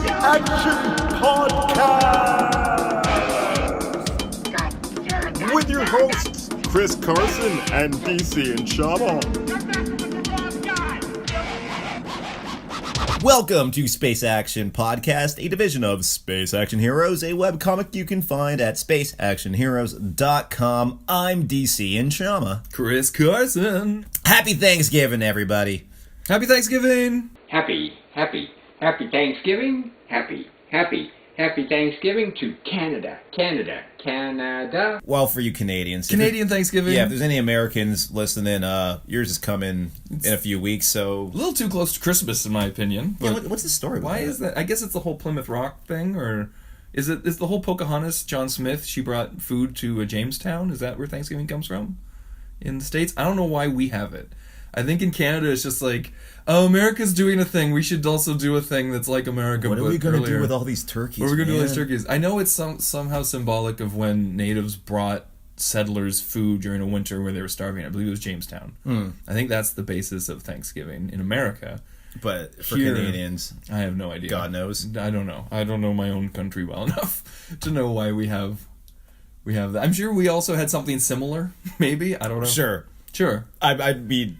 Action Podcast with your hosts Chris Carson and DC and Shama. Welcome to Space Action Podcast, a division of Space Action Heroes, a webcomic you can find at spaceactionheroes.com. I'm DC and Shama. Chris Carson. Happy Thanksgiving, everybody. Happy Thanksgiving. Happy Thanksgiving. Happy Thanksgiving to Canada. Well, for you Canadians. Canadian Thanksgiving. Yeah, if there's any Americans listening, yours is coming in a few weeks, so... A little too close to Christmas, in my opinion. Yeah, what's the story? Why is that? I guess it's the whole Plymouth Rock thing, or... Is the whole Pocahontas, John Smith, she brought food to Jamestown? Is that where Thanksgiving comes from? In the States? I don't know why we have it. I think in Canada it's just like, oh, America's doing a thing, we should also do a thing that's like America. What are we going to do with all these turkeys? What are we going to do with these turkeys? I know it's somehow symbolic of when natives brought settlers food during a winter where they were starving. I believe it was Jamestown. I think that's the basis of Thanksgiving in America. But for Here, Canadians, I have no idea. God knows. I don't know. I don't know my own country well enough to know why we have that. I'm sure we also had something similar, maybe. I don't know. Sure. I'd be...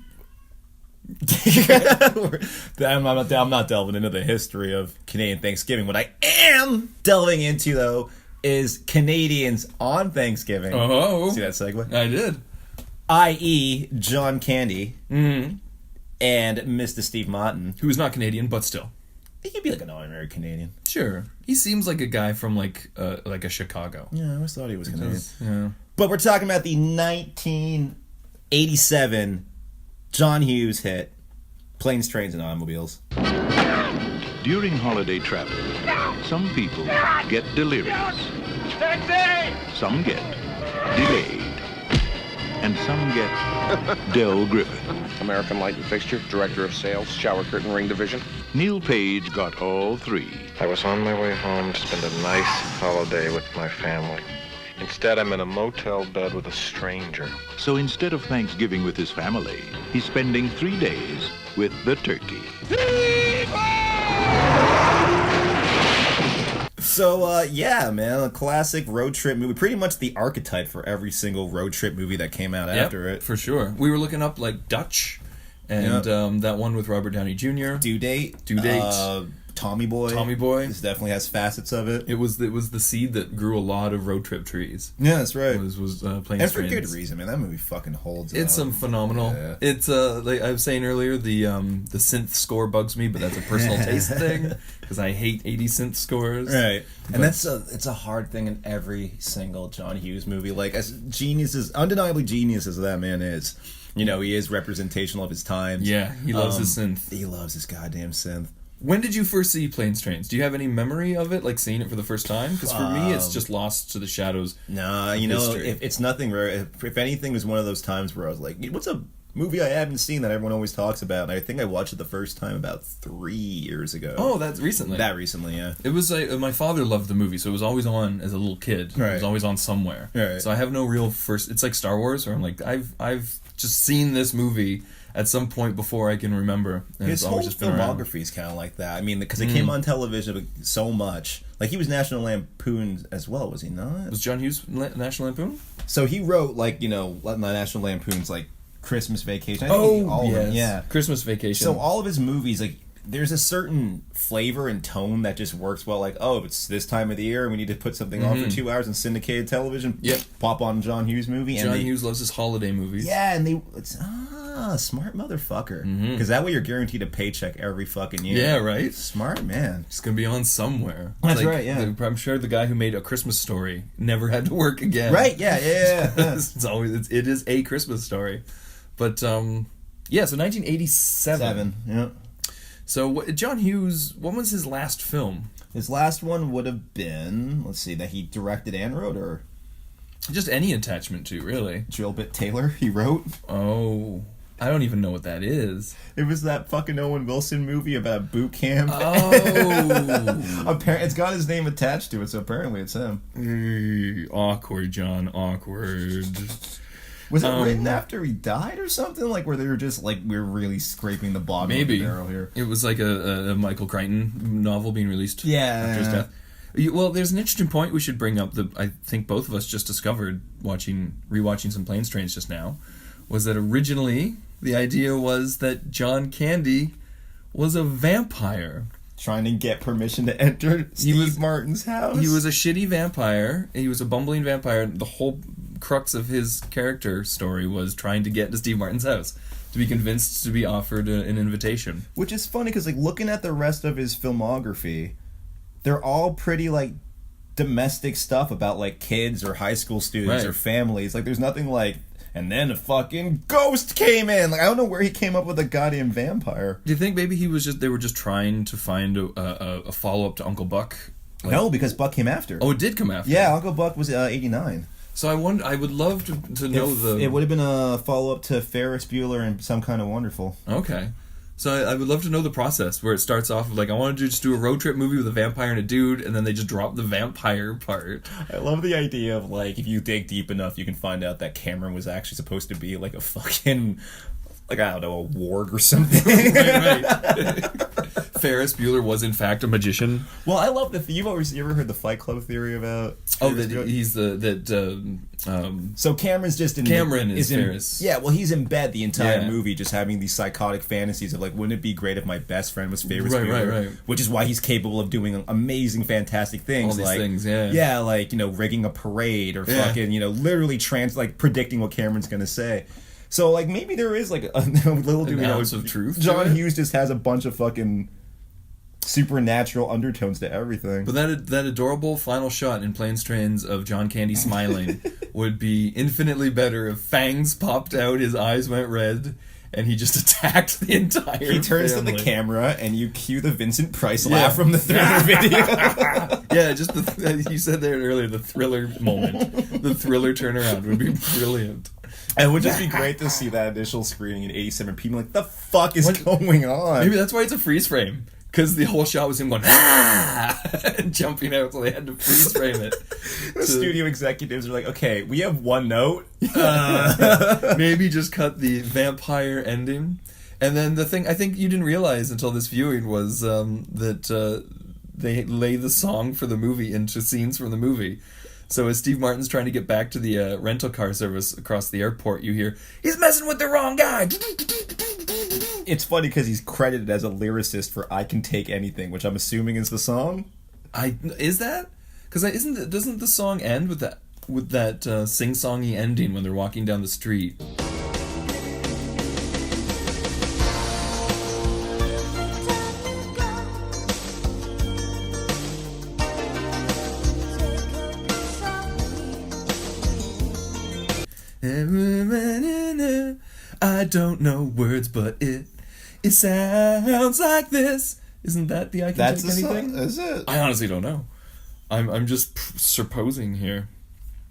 I'm not delving into the history of Canadian Thanksgiving. What I am delving into, though, is Canadians on Thanksgiving. Oh. See that segue? I did. I.e. John Candy Mm-hmm. and Mr. Steve Martin. Who is not Canadian, but still. He could be like an honorary Canadian. Sure. He seems like a guy from like a Chicago. Yeah, I always thought he was Canadian. Yeah. But we're talking about the 1987 John Hughes hit, Planes, Trains, and Automobiles. During holiday travel, some people get delirious. Some get delayed. And some get Del Griffin. American Light and Fixture, Director of Sales, Shower Curtain Ring Division. Neil Page got all three. I was on my way home to spend a nice holiday with my family. Instead, I'm in a motel bed with a stranger. So instead of Thanksgiving with his family, he's spending 3 days with the turkey. So, yeah, man, a classic road trip movie. Pretty much the archetype for every single road trip movie that came out after it. For sure. We were looking up, like, Dutch, and that one with Robert Downey Jr. Due Date. Tommy Boy. This definitely has facets of it. It was the seed that grew a lot of road trip trees. Yeah, that's right. Was Planes, and for Trains. good reason, man. That movie fucking holds It's up. phenomenal. Yeah. It's like I was saying earlier, the synth score bugs me, but that's a personal taste thing because I hate 80 synth scores. Right, and it's a hard thing in every single John Hughes movie. Like as undeniably genius as that man is, you know, he is representational of his times. Yeah, he loves his synth. He loves his goddamn synth. When did you first see Planes, Trains? Do you have any memory of it, like seeing it for the first time? Because for me, it's just lost to the shadows. Nah, you know, if it's nothing rare. If anything, it was one of those times where I was like, what's a movie I haven't seen that everyone always talks about? And I think I watched it the first time about 3 years ago. Oh, that's recently. That recently, yeah. It was my father loved the movie, so it was always on as a little kid. Right. It was always on somewhere. Right. So I have no real first. It's like Star Wars, where I'm like, I've just seen this movie at some point before I can remember. And his it's whole always just been around. filmography is kind of like that. I mean, because it came on television so much. Like, he was National Lampoon as well, was he not? Was John Hughes National Lampoon? So he wrote, like, you know, National Lampoon's, like, Christmas Vacation. Yeah. Christmas Vacation. So all of his movies, like, there's a certain flavor and tone that just works well. Like, oh, it's this time of the year and we need to put something on for 2 hours in syndicated television. Yep. Pop on John Hughes movie. John Hughes loves his holiday movies. Yeah, and smart motherfucker. Because that way you're guaranteed a paycheck every fucking year. Yeah, right? Smart man. It's going to be on somewhere. That's right, yeah. I'm sure the guy who made A Christmas Story never had to work again. Right, yeah. It is a Christmas story. But, so 1987. Yeah. So, John Hughes, what was his last film? His last one would have been, let's see, that he directed and wrote, or... Just any attachment to, really. Drill Bit Taylor, he wrote. Oh, I don't even know what that is. It was that fucking Owen Wilson movie about boot camp. Oh. It's got his name attached to it, so apparently it's him. Awkward, John, awkward. Was it written after he died or something? Like, where they were just like, we're really scraping the bottom of the barrel here. It was like a Michael Crichton novel being released after his death. Well, there's an interesting point we should bring up that I think both of us just discovered rewatching some Planes, Trains just now, was that originally the idea was that John Candy was a vampire. Trying to get permission to enter Steve Martin's house. He was a shitty vampire. He was a bumbling vampire. The whole crux of his character story was trying to get to Steve Martin's house, to be convinced to be offered an invitation. Which is funny, because like looking at the rest of his filmography, they're all pretty like domestic stuff about like kids or high school students or families. Like there's nothing like, and then a fucking ghost came in. Like I don't know where he came up with a goddamn vampire. Do you think maybe they were just trying to find a follow up to Uncle Buck? Like, no, because Buck came after. Oh, it did come after. Yeah, Uncle Buck was 89. So I would love to know It would have been a follow up to Ferris Bueller and Some Kind of Wonderful. Okay. So I would love to know the process where it starts off with like, I want to just do a road trip movie with a vampire and a dude, and then they just drop the vampire part. I love the idea of like, if you dig deep enough, you can find out that Cameron was actually supposed to be like a fucking, like, I don't know, a warg or something. right. Ferris Bueller was in fact a magician. Well, I love you ever heard the Fight Club theory about? He's So Cameron's just in Cameron is Ferris. Yeah, well, he's in bed the entire movie, just having these psychotic fantasies of like, wouldn't it be great if my best friend was Ferris Bueller? Right. Which is why he's capable of doing amazing, fantastic things. All these like things, yeah, like rigging a parade or fucking literally predicting what Cameron's gonna say. So like maybe there is like a little bit of truth. John Hughes just has a bunch of fucking supernatural undertones to everything. But that adorable final shot in Planes, Trains of John Candy smiling would be infinitely better if fangs popped out, his eyes went red, and he just attacked the entire He turns family. to the camera and you cue the Vincent Price laugh from the Thriller video. Yeah, just you said there earlier, the Thriller moment. The Thriller turnaround would be brilliant. It would just be great to see that initial screening in 87 people like, the fuck is going on? Maybe that's why it's a freeze frame. Because the whole shot was him going, and jumping out, so they had to freeze frame it. The studio executives are like, okay, we have one note. Maybe just cut the vampire ending. And then the thing I think you didn't realize until this viewing was that they lay the song for the movie into scenes from the movie. So as Steve Martin's trying to get back to the rental car service across the airport, you hear, he's messing with the wrong guy. It's funny because he's credited as a lyricist for "I Can Take Anything," which I'm assuming is the song. Is that? Because doesn't the song end with that sing-songy ending when they're walking down the street? I don't know words, but it sounds like this. Isn't that the I Can Take Anything? Song? Is it? I honestly don't know. I'm just supposing here.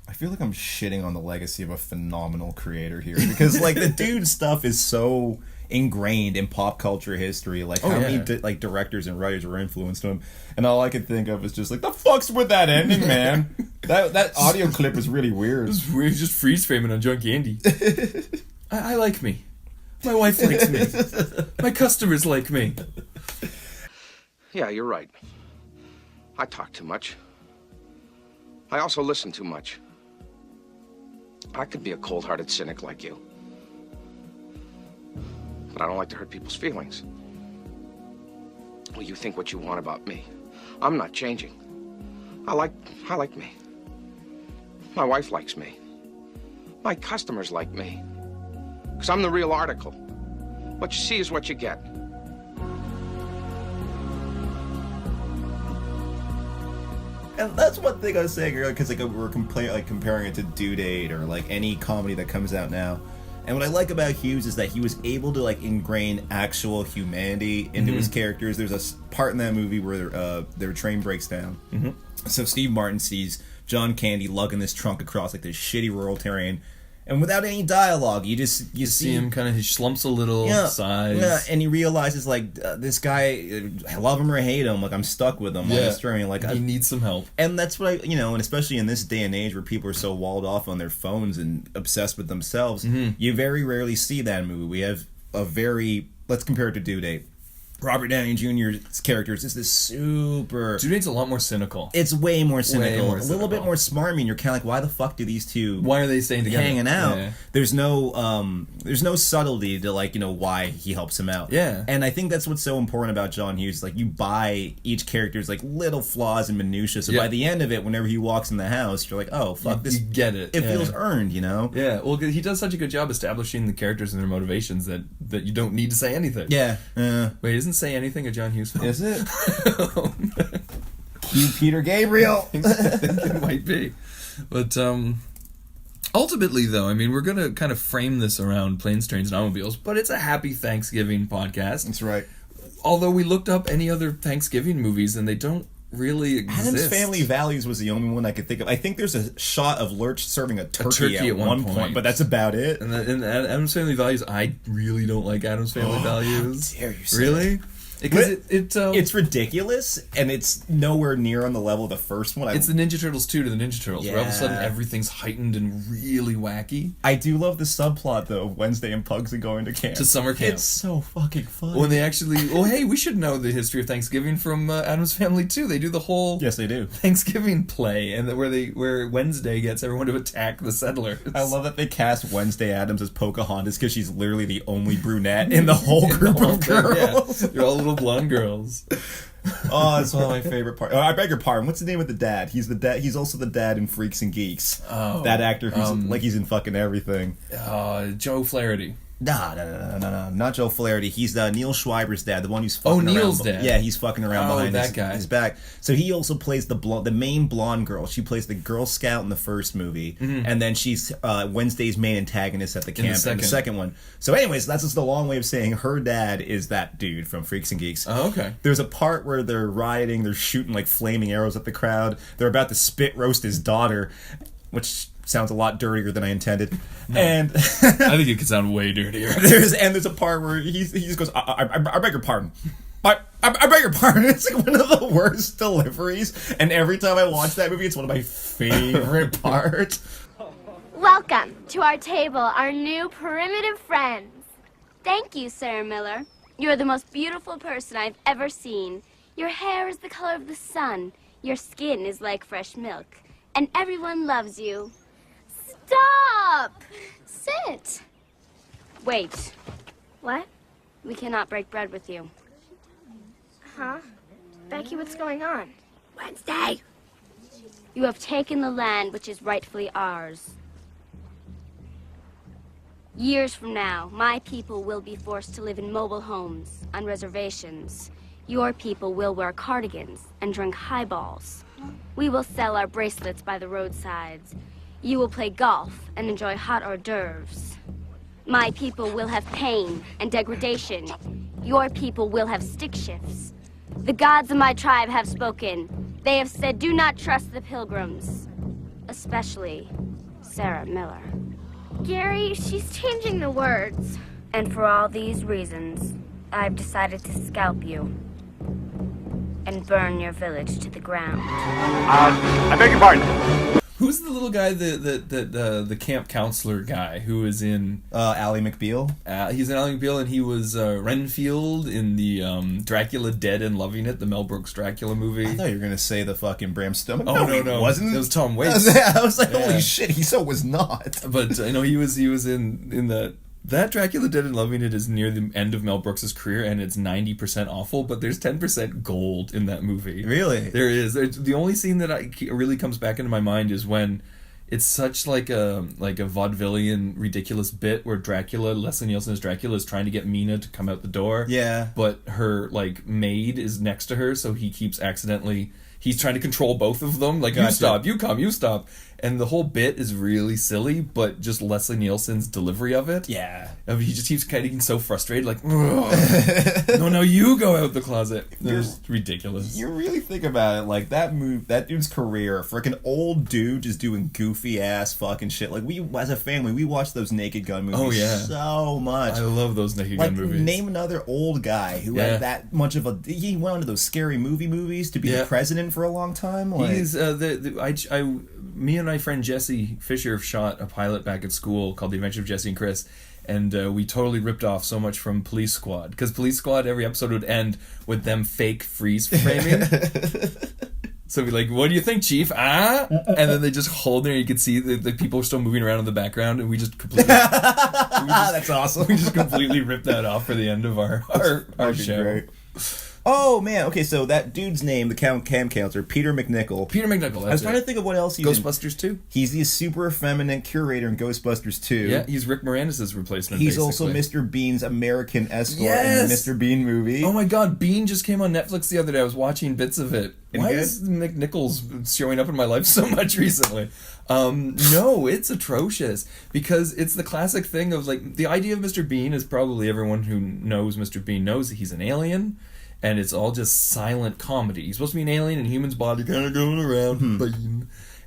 I feel like I'm shitting on the legacy of a phenomenal creator here because like the dude's stuff is so ingrained in pop culture history. Like how many like directors and writers were influenced him, and all I could think of is just like, the fuck's with that ending, man. that audio clip is really weird. We're just freeze framing on John Candy. I like me. My wife likes me. My customers like me. Yeah, you're right. I talk too much. I also listen too much. I could be a cold-hearted cynic like you. But I don't like to hurt people's feelings. Well, you think what you want about me. I'm not changing. I like me. My wife likes me. My customers like me. Because I'm the real article. What you see is what you get. And that's one thing I was saying earlier, because like we're comparing it to Due Date or like any comedy that comes out now. And what I like about Hughes is that he was able to like ingrain actual humanity into his characters. There's a part in that movie where their train breaks down. So Steve Martin sees John Candy lugging this trunk across like this shitty rural terrain, And without any dialogue, you see him kind of, he slumps a little, sighs. Yeah, and he realizes, like, this guy, I love him or hate him, like, I'm stuck with him on this journey. Like, he needs some help. And that's what and especially in this day and age where people are so walled off on their phones and obsessed with themselves, you very rarely see that in a movie. We have let's compare it to Due Date. Robert Downey Jr.'s character is this super... Due Date's a lot more cynical. It's way more cynical. A little bit more smarmy, and you're kind of like, why the fuck do these two... Why are they staying together? Hanging out. Yeah. There's no subtlety to, like, why he helps him out. Yeah. And I think that's what's so important about John Hughes. Like, you buy each character's, like, little flaws and minutiae, so by the end of it, whenever he walks in the house, you're like, oh, fuck, this... You get it. It feels earned, Yeah, well, he does such a good job establishing the characters and their motivations that you don't need to say anything. Yeah. Wait, isn't Say Anything a John Hughes film? Is it? Cue Peter Gabriel. I think it might be. But ultimately, though, I mean, we're going to kind of frame this around Planes, Trains, and Automobiles, but it's a happy Thanksgiving podcast. That's right. Although we looked up any other Thanksgiving movies, and they don't really exist. Adam's Family Values was the only one I could think of. I think there's a shot of Lurch serving a turkey at one point, but that's about it. And Adam's Family Values, I really don't like Adam's Family Values. How dare you say really? Because it's ridiculous, and it's nowhere near on the level of the first one. It's the Ninja Turtles 2 to the Ninja Turtles, where all of a sudden everything's heightened and really wacky. I do love the subplot, though, of Wednesday and Pugsy going to camp. To summer camp. It's so fucking fun. When they actually... Well, hey, we should know the history of Thanksgiving from Adam's Family, too. They do the whole... Yes, they do. Thanksgiving play, and where Wednesday gets everyone to attack the settlers. I love that they cast Wednesday Addams as Pocahontas, because she's literally the only brunette in the whole group of girls. Yeah. They're all little blonde girls. Oh, it's one of my favorite parts. Oh, I beg your pardon. What's the name of the dad? He's the dad. He's also the dad in Freaks and Geeks. Oh, that actor who's he's in fucking everything. Joe Flaherty. No, not Joe Flaherty. He's Neil Schreiber's dad, the one who's fucking around. Neil's dad. Yeah, he's fucking around behind his back. So he also plays the main blonde girl. She plays the Girl Scout in the first movie, and then she's Wednesday's main antagonist at the camp in the second one. So anyways, that's just a long way of saying her dad is that dude from Freaks and Geeks. Oh, okay. There's a part where they're rioting, they're shooting like flaming arrows at the crowd. They're about to spit roast his daughter, which sounds a lot dirtier than I intended. And I think it could sound way dirtier. There's a part where he just goes, I beg your pardon. I beg your pardon. It's like one of the worst deliveries. And every time I watch that movie, it's one of my favorite parts. Welcome to our table, our new primitive friends. Thank you, Sarah Miller. You're the most beautiful person I've ever seen. Your hair is the color of the sun. Your skin is like fresh milk. And everyone loves you. Stop! Sit. Wait. What? We cannot break bread with you. Huh? Becky, what's going on? Wednesday! You have taken the land which is rightfully ours. Years from now, my people will be forced to live in mobile homes, on reservations. Your people will wear cardigans and drink highballs. We will sell our bracelets by the roadsides. You will play golf and enjoy hot hors d'oeuvres. My people will have pain and degradation. Your people will have stick shifts. The gods of my tribe have spoken. They have said, do not trust the pilgrims. Especially Sarah Miller. Gary, she's changing the words. And for all these reasons, I've decided to scalp you and burn your village to the ground. I beg your pardon. Who's the little guy, the camp counselor guy who is in... Ally McBeal? He's in Ally McBeal, and he was Renfield in the Dracula Dead and Loving It, the Mel Brooks Dracula movie. I thought you were going to say the fucking Bram Stoker. Oh, no. Wasn't it? was Tom Waits. I was like, holy shit, he so was not. But, he was in the... That Dracula Dead and Loving It is near the end of Mel Brooks' career, and it's 90% awful, but there's 10% gold in that movie. Really? There is. The only scene that really comes back into my mind is when it's such like a vaudevillian, ridiculous bit where Dracula, Leslie Nielsen as Dracula, is trying to get Mina to come out the door. Yeah. But her, maid is next to her, so he keeps accidentally... he's trying to control both of them. Like, you stop, you come, you stop. And the whole bit is really silly, but just Leslie Nielsen's delivery of it. Yeah. He just keeps getting so frustrated, like, no, you go out the closet. It's ridiculous. You really think about it, like, that dude's career, a freaking old dude just doing goofy ass fucking shit. Like, we, as a family, we watched those Naked Gun movies so much. I love those Naked Gun movies. Name another old guy who had that much of a... He went on to those Scary Movie movies to be the president for a long time. Like, he's, me and my friend Jesse Fisher shot a pilot back at school called The Adventure of Jesse and Chris, and we totally ripped off so much from Police Squad, because Police Squad, every episode would end with them fake freeze framing. So we'd be like, what do you think, Chief? And then they just hold there and you could see the people are still moving around in the background, and we just completely... That's awesome. We just completely ripped that off for the end of our show. Great. Oh, man. Okay, so that dude's name, the cam counselor, Peter McNichol. Peter McNichol, that's I was trying to think of what else he's Ghostbusters 2. He's the super effeminate curator in Ghostbusters 2. Yeah, he's Rick Moranis' replacement, He's basically. also Mr. Bean's American escort in the Mr. Bean movie. Oh my god, Bean just came on Netflix the other day. I was watching bits of it. Why is McNichols showing up in my life so much recently? No, it's atrocious. Because it's the classic thing of, like, the idea of Mr. Bean is probably everyone who knows Mr. Bean knows that he's an alien. And it's all just silent comedy. He's supposed to be an alien in a human's body, kind of going around.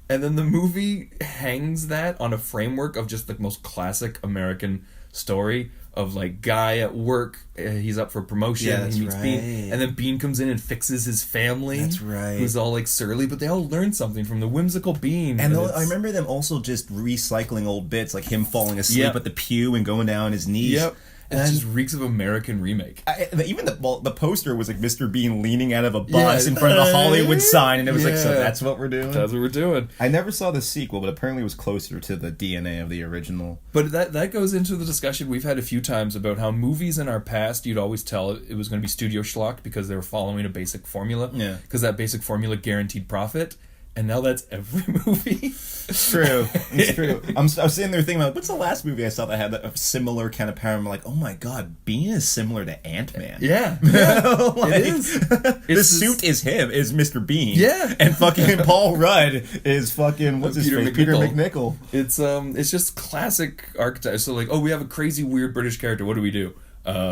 And then the movie hangs that on a framework of just the most classic American story of, like, guy at work, he's up for promotion, he meets Bean, and then Bean comes in and fixes his family. That's right. Who's all, like, surly, but they all learn something from the whimsical Bean. And I remember them also just recycling old bits, like him falling asleep at the pew and going down on his knees. Yep. And it just reeks of American remake. Even the poster was like Mr. Bean leaning out of a bus in front of the Hollywood sign, and it was like, so that's what we're doing? That's what we're doing. I never saw the sequel, but apparently it was closer to the DNA of the original. But that goes into the discussion we've had a few times about how movies in our past, you'd always tell it was going to be studio schlock because they were following a basic formula. Yeah. Because that basic formula guaranteed profit. And now that's every movie. It's true. It's true. I was sitting there thinking about, what's the last movie I saw that had a similar kind of pattern? I'm like, oh my god, Bean is similar to Ant-Man. Yeah. Like, it is. The suit is him, is Mr. Bean. Yeah. And fucking Paul Rudd is fucking, what's his face? Peter McNichol. It's just classic archetype. So, like, we have a crazy, weird British character. What do?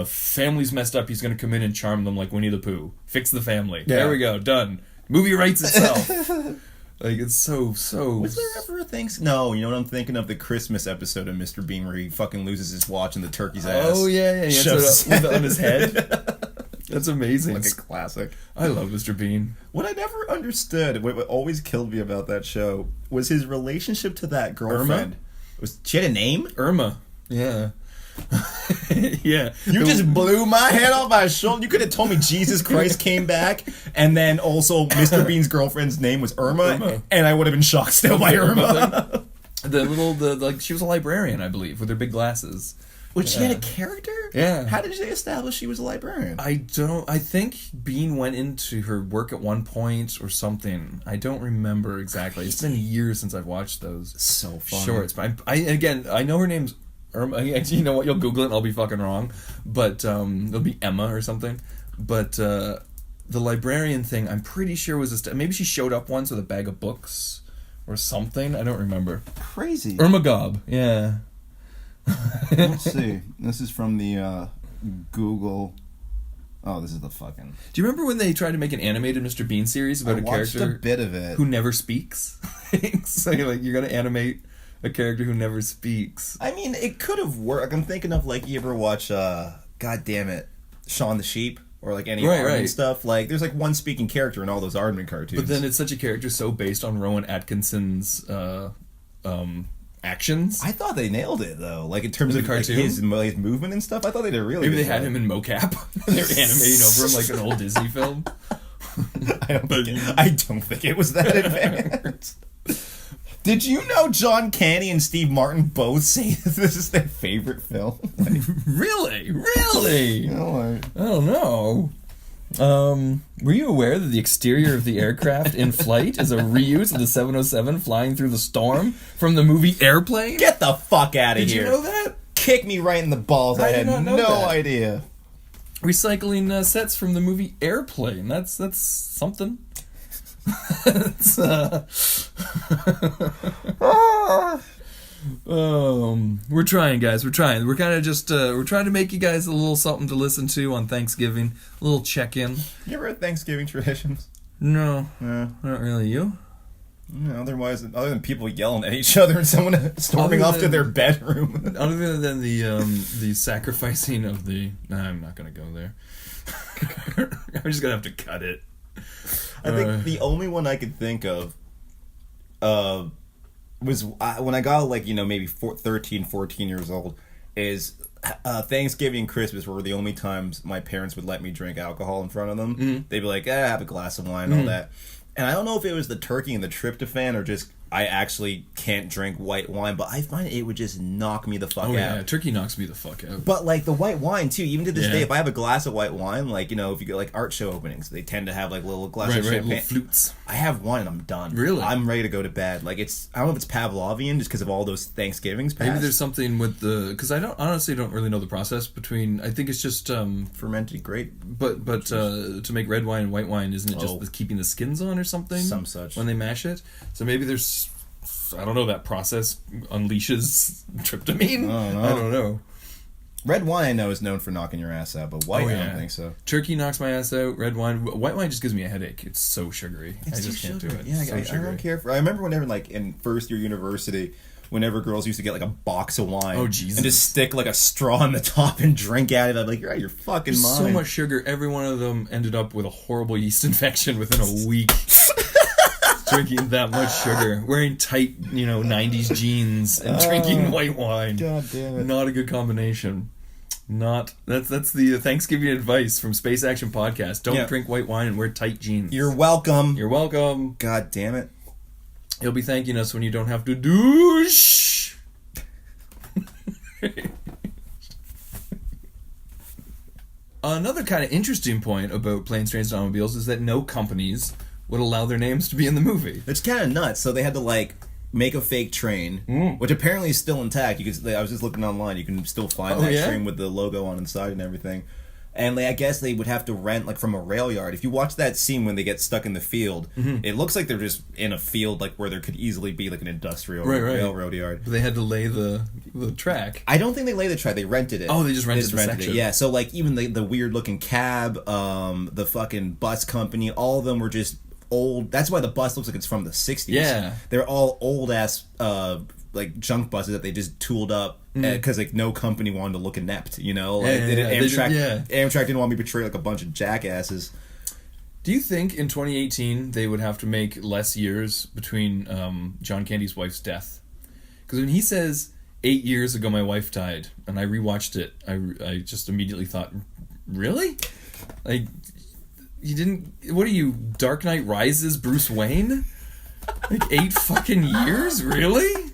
Family's messed up. He's going to come in and charm them like Winnie the Pooh. Fix the family. Yeah. There we go. Done. Movie writes itself. Like, it's so... Was there ever a thing? No, you know what I'm thinking of? The Christmas episode of Mr. Bean where he fucking loses his watch in the turkey's ass. Oh, yeah. He shoves it on his head. That's amazing. Like a classic. I love Mr. Bean. What I never understood, what always killed me about that show, was his relationship to that girlfriend. She had a name? Irma. Yeah. Yeah. You just blew my head off my shoulder. You could have told me Jesus Christ came back, and then also Mr. Bean's girlfriend's name was Irma. And I would have been shocked still by Irma. She was a librarian, I believe, with her big glasses. Which she had a character? Yeah. How did they establish she was a librarian? I think Bean went into her work at one point or something. I don't remember exactly. It's been years since I've watched those. So fun. Shorts. But I know her name's Irma. You know what? You'll Google it and I'll be fucking wrong. But it'll be Emma or something. But the librarian thing, I'm pretty sure was maybe she showed up once with a bag of books or something. I don't remember. Crazy. Irma Gob. Yeah. Let's see. This is from the Google. Oh, this is the fucking. Do you remember when they tried to make an animated Mr. Bean series about a character a bit of it who never speaks? So you're gonna animate a character who never speaks. I mean, it could have worked. I'm thinking of, like, you ever watch God damn it, Shaun the Sheep, or like any Aardman stuff. Like, there's like one speaking character in all those Aardman cartoons. But then it's such a character so based on Rowan Atkinson's actions. I thought they nailed it though, like in terms in of the cartoon? Like, his movement and stuff. I thought they did really. Maybe they had him in mocap. They were animating over him like an old Disney film. I don't think it was that advanced. Did you know John Candy and Steve Martin both say that this is their favorite film? Like, Really? no, I don't know. Were you aware that the exterior of the aircraft in flight is a reuse of the 707 flying through the storm from the movie Airplane? Get the fuck out of here. Did you know that? Kick me right in the balls. I had no idea. Recycling sets from the movie Airplane. That's something. It's, we're trying, guys. We're trying. We're kind of just we're trying to make you guys a little something to listen to on Thanksgiving. A little check-in. You ever had Thanksgiving traditions? No, Yeah. not really. You? No, otherwise, other than people yelling at each other and someone storming off to their bedroom. Other than the sacrificing of the. Nah, I'm not gonna go there. I'm just gonna have to cut it. I think the only one I could think of was when I got like, maybe 13, 14 years old, is Thanksgiving and Christmas were the only times my parents would let me drink alcohol in front of them. Mm-hmm. They'd be like, have a glass of wine and all that. And I don't know if it was the turkey and the tryptophan or just I actually can't drink white wine, but I find it would just knock me the fuck out. Yeah, turkey knocks me the fuck out. But like the white wine too, even to this day, if I have a glass of white wine, like if you get like art show openings, they tend to have like little glasses of champagne. Little flutes. I have one and I'm done. Really? I'm ready to go to bed. Like I don't know if it's Pavlovian just because of all those Thanksgivings past. Maybe there's something with because I honestly don't really know the process between. I think it's just fermented grape. But to make red wine and white wine, isn't it just keeping the skins on or something? Some such. When they mash it, so maybe there's. I don't know, that process unleashes tryptamine. I don't know. Red wine I know is known for knocking your ass out, but white I don't think so. Turkey knocks my ass out. Red wine, white wine just gives me a headache. It's so sugary. I just can't do it. Yeah, I don't care for. I remember whenever like in first year university, whenever girls used to get like a box of wine, and just stick like a straw in the top and drink out of it, I'm like, you're out of your fucking mind. So much sugar. Every one of them ended up with a horrible yeast infection within a week. Drinking that much sugar, wearing tight, 90s jeans, and drinking white wine. God damn it! Not a good combination. That's the Thanksgiving advice from Space Action Podcast. Don't drink white wine and wear tight jeans. You're welcome. You're welcome. God damn it! He'll be thanking us when you don't have to douche. Another kind of interesting point about Planes, Trains, and Automobiles is that no companies would allow their names to be in the movie. It's kind of nuts. So they had to like make a fake train, which apparently is still intact. I was just looking online. You can still find that train with the logo on inside and everything. And I guess they would have to rent like from a rail yard. If you watch that scene when they get stuck in the field, it looks like they're just in a field like where there could easily be like an industrial railroad yard. But they had to lay the track. I don't think they laid the track. They rented it. Oh, they just rented the section. It. Yeah, so like even the weird looking cab, the fucking bus company, all of them were just old. That's why the bus looks like it's from the 60s. Yeah. They're all old ass like junk buses that they just tooled up because like no company wanted to look inept, Amtrak didn't want me to portray like a bunch of jackasses. Do you think in 2018 they would have to make less years between John Candy's wife's death? Because when he says 8 years ago my wife died, and I rewatched it, I just immediately thought, really? Like, you didn't... What are you, Dark Knight Rises Bruce Wayne? Like 8 fucking years? Really?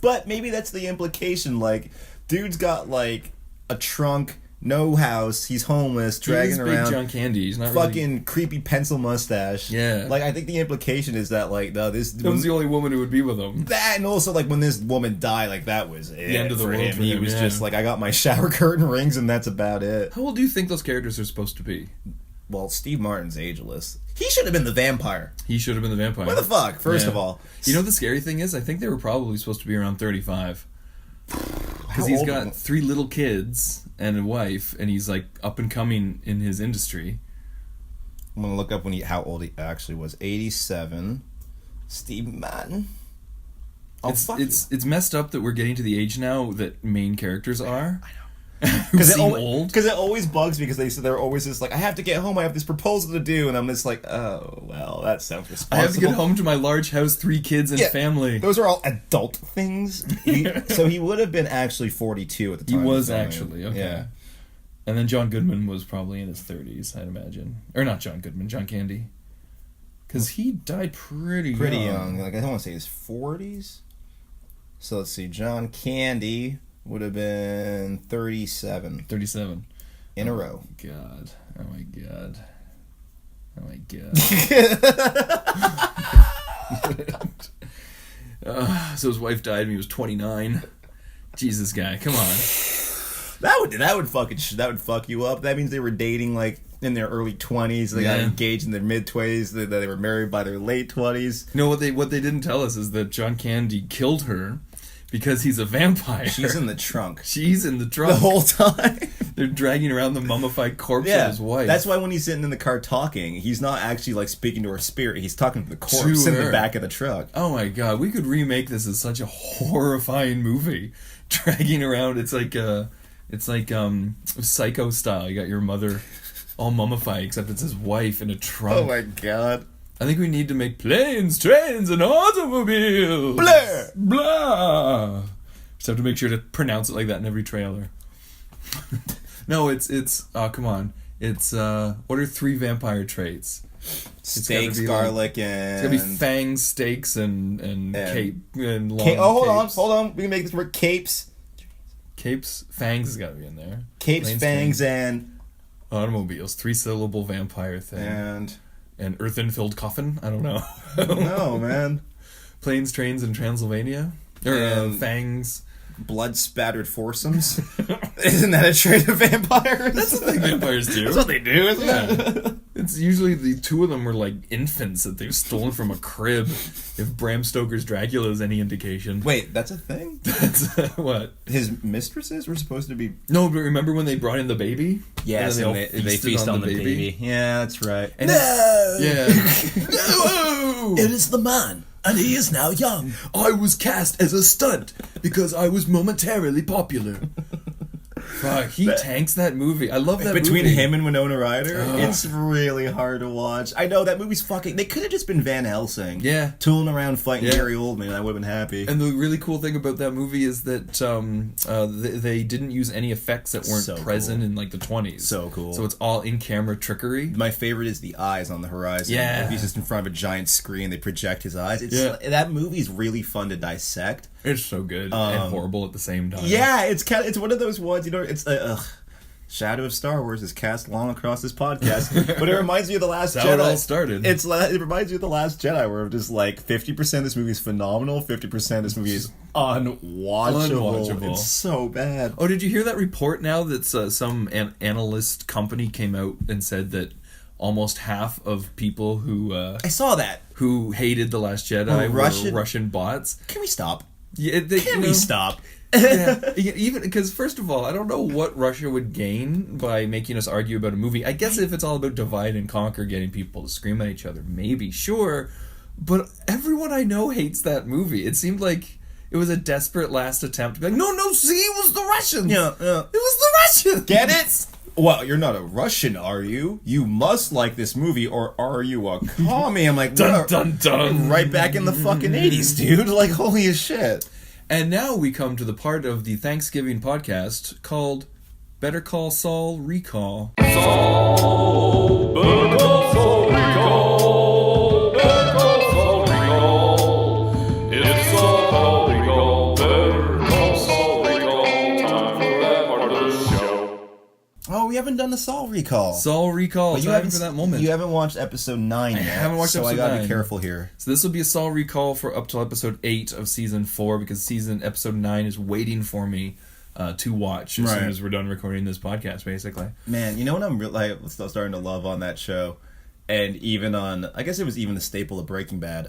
But maybe that's the implication. Like, dude's got like a trunk, no house, he's homeless, dragging around. Big John Candy. He's not fucking really... creepy pencil mustache. Yeah. Like, I think the implication is that like that was the only woman who would be with him. That, and also like when this woman died, like that was it. The end of the world him. for He him, was just like, I got my shower curtain rings and that's about it. How old do you think those characters are supposed to be? Well, Steve Martin's ageless. He should have been the vampire. He should have been the vampire. What the fuck? First of all, you know the scary thing is, I think they were probably supposed to be around 35. Because he's got 3 little kids and a wife, and he's like up and coming in his industry. I'm gonna look up how old he actually was. 87. Steve Martin. It's messed up that we're getting to the age now that main characters are. I know. Because it always bugs me because they're always just like, I have to get home, I have this proposal to do, and I'm just like, oh well, that sounds responsible. I have to get home to my large house, 3 kids and family. Those are all adult things. So he would have been actually 42 at the time. He was actually, okay. Yeah. And then John Goodman was probably in his 30s, I'd imagine. Or not John Goodman, John Candy. Because he died pretty young. Like, I don't want to say his 40s. So let's see, John Candy would have been 37. 37. In a row. God. Oh my god. Oh my god. So his wife died when he was 29. Jesus, guy, come on. That would fuck you up. That means they were dating like in their early 20s. They got engaged in their mid-20s. They were married by their late 20s. You know, what they didn't tell us is that John Candy killed her because he's a vampire. She's in the trunk. She's in the trunk. The whole time. They're dragging around the mummified corpse of his wife. That's why when he's sitting in the car talking, he's not actually like speaking to her spirit. He's talking to the corpse in the back of the truck. Oh my god, we could remake this as such a horrifying movie. Dragging around, it's like Psycho style. You got your mother all mummified, except it's his wife in a trunk. Oh my god. I think we need to make planes, trains, and automobiles. Blah! Blah! Just have to make sure to pronounce it like that in every trailer. No, it's come on. It's, what are 3 vampire traits? Steaks, garlic, and... It's gotta be fangs, steaks, and cape, and long hold on. We can make this work. Capes. Capes, fangs has gotta be in there. Capes, Planes, fangs, trains, and... automobiles. 3-syllable vampire thing. And earthen-filled coffin? I don't know. No, man. Planes, trains, and Transylvania? Or fangs. Blood-spattered foursomes? Isn't that a trait of vampires? That's what vampires do. That's what they do, isn't it? It's usually the 2 of them were like infants that they've stolen from a crib, if Bram Stoker's Dracula is any indication. Wait, that's a thing? That's what? His mistresses were supposed to be... No, but remember when they brought in the baby? Yes, and they feast on the baby. Yeah, that's right. And no! Yeah. No! It is the man, and he is now young. I was cast as a stunt because I was momentarily popular. Fuck, he tanks that movie. I love that Between movie. him and Winona Ryder, it's really hard to watch. I know, that movie's fucking... They could have just been Van Helsing. Yeah. Tooling around fighting Gary Oldman, I would have been happy. And the really cool thing about that movie is that they didn't use any effects that weren't present in like the 20s. So cool. So it's all in-camera trickery. My favorite is the eyes on the horizon. Yeah. If he's just in front of a giant screen, they project his eyes. That movie's really fun to dissect. It's so good and horrible at the same time. Yeah, it's one of those ones, you know, it's Shadow of Star Wars is cast long across this podcast, but it reminds me of The Last Jedi. That's how it all started. It reminds me of The Last Jedi, where just like 50% of this movie is phenomenal, 50% of this movie is unwatchable. It's so bad. Oh, did you hear that report now that some analyst company came out and said that almost half of people who I saw that who hated The Last Jedi were Russian bots? Can we stop? Yeah, Can we stop? Yeah, even because first of all, I don't know what Russia would gain by making us argue about a movie. I guess if it's all about divide and conquer, getting people to scream at each other, maybe, sure. But everyone I know hates that movie. It seemed like it was a desperate last attempt to be like, no, see, it was the Russians. Yeah. It was the Russians. Get it? Well, you're not a Russian, are you? You must like this movie, or are you a commie? I'm like, dun, dun, dun. Right back in the fucking 80s, dude. Like, holy as shit. And now we come to the part of the Thanksgiving podcast called Better Call Saul Recall. Saul, Better Call Saul Recall, Better Call Saul Recall. It's Saul Recall, Better Call Saul Recall. Time for that part of the show. Oh, we haven't done the Saul Recall. Saul Recall, time for that moment. You haven't watched episode 9 yet. I haven't watched episode 9. So I gotta be careful here. So this will be a Saul Recall for up till episode 8 of season 4, because episode 9 is waiting for me to watch as soon as we're done recording this podcast, basically. Man, you know what I'm really starting to love on that show? And even on, I guess it was even the staple of Breaking Bad,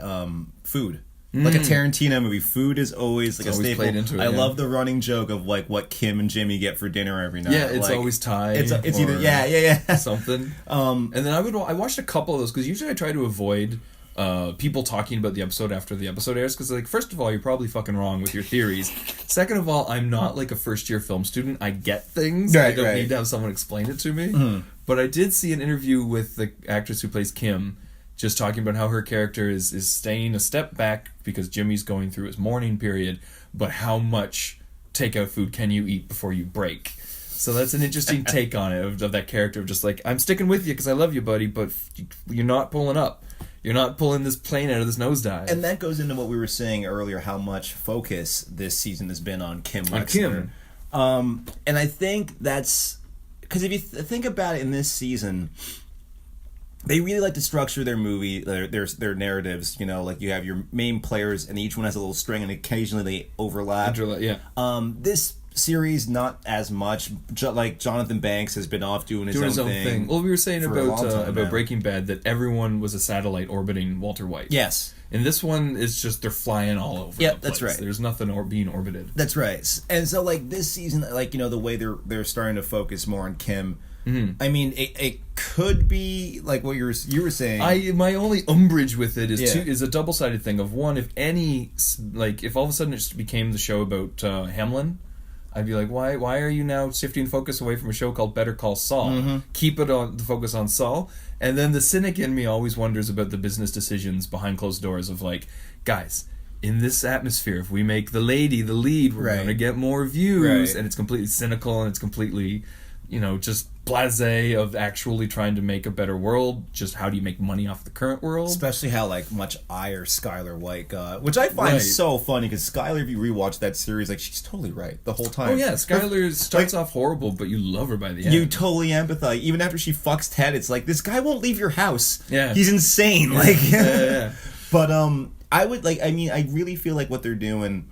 food. Like a Tarantino movie, food is always like a staple. Played into it, I love the running joke of like what Kim and Jimmy get for dinner every night. Yeah, it's like, always Thai. It's either something. And then I watched a couple of those because usually I try to avoid people talking about the episode after the episode airs, because like, first of all, you're probably fucking wrong with your theories. Second of all, I'm not like a first year film student. I get things. I don't need to have someone explain it to me. Mm-hmm. But I did see an interview with the actress who plays Kim, just talking about how her character is staying a step back because Jimmy's going through his mourning period, but how much takeout food can you eat before you break? So that's an interesting take on it, of that character, of just like, I'm sticking with you because I love you, buddy, but you're not pulling up. You're not pulling this plane out of this nosedive. And that goes into what we were saying earlier, how much focus this season has been on Kim Wexler. And I think that's... Because if you think about it, in this season... They really like to structure their movie, their narratives, you know, like you have your main players and each one has a little string and occasionally they overlap. Yeah. This series, not as much. Like Jonathan Banks has been off doing his own thing. Well, we were saying about now. Breaking Bad that everyone was a satellite orbiting Walter White. Yes. And this one is just they're flying all over. Yeah, the place. that's right. There's nothing being orbited. That's right. And so like this season, like the way they're starting to focus more on Kim. Mm-hmm. I mean, it could be like what you were saying. My only umbrage with it is a double-sided thing of one. If all of a sudden it became the show about Hamlin, I'd be like, why are you now shifting focus away from a show called Better Call Saul? Mm-hmm. Keep it on the focus on Saul. And then the cynic in me always wonders about the business decisions behind closed doors of like, guys, in this atmosphere, if we make the lady the lead, we're going to get more views. Right. And it's completely cynical and it's completely, just blasé of actually trying to make a better world. Just how do you make money off the current world? Especially how much ire Skylar White got, which I find so funny because Skylar, if you rewatch that series, she's totally right the whole time. Oh yeah, Skylar starts off horrible, but you love her by the end. You totally empathize. Even after she fucks Ted, it's like this guy won't leave your house. Yeah, he's insane. Yeah. But I would I really feel like what they're doing,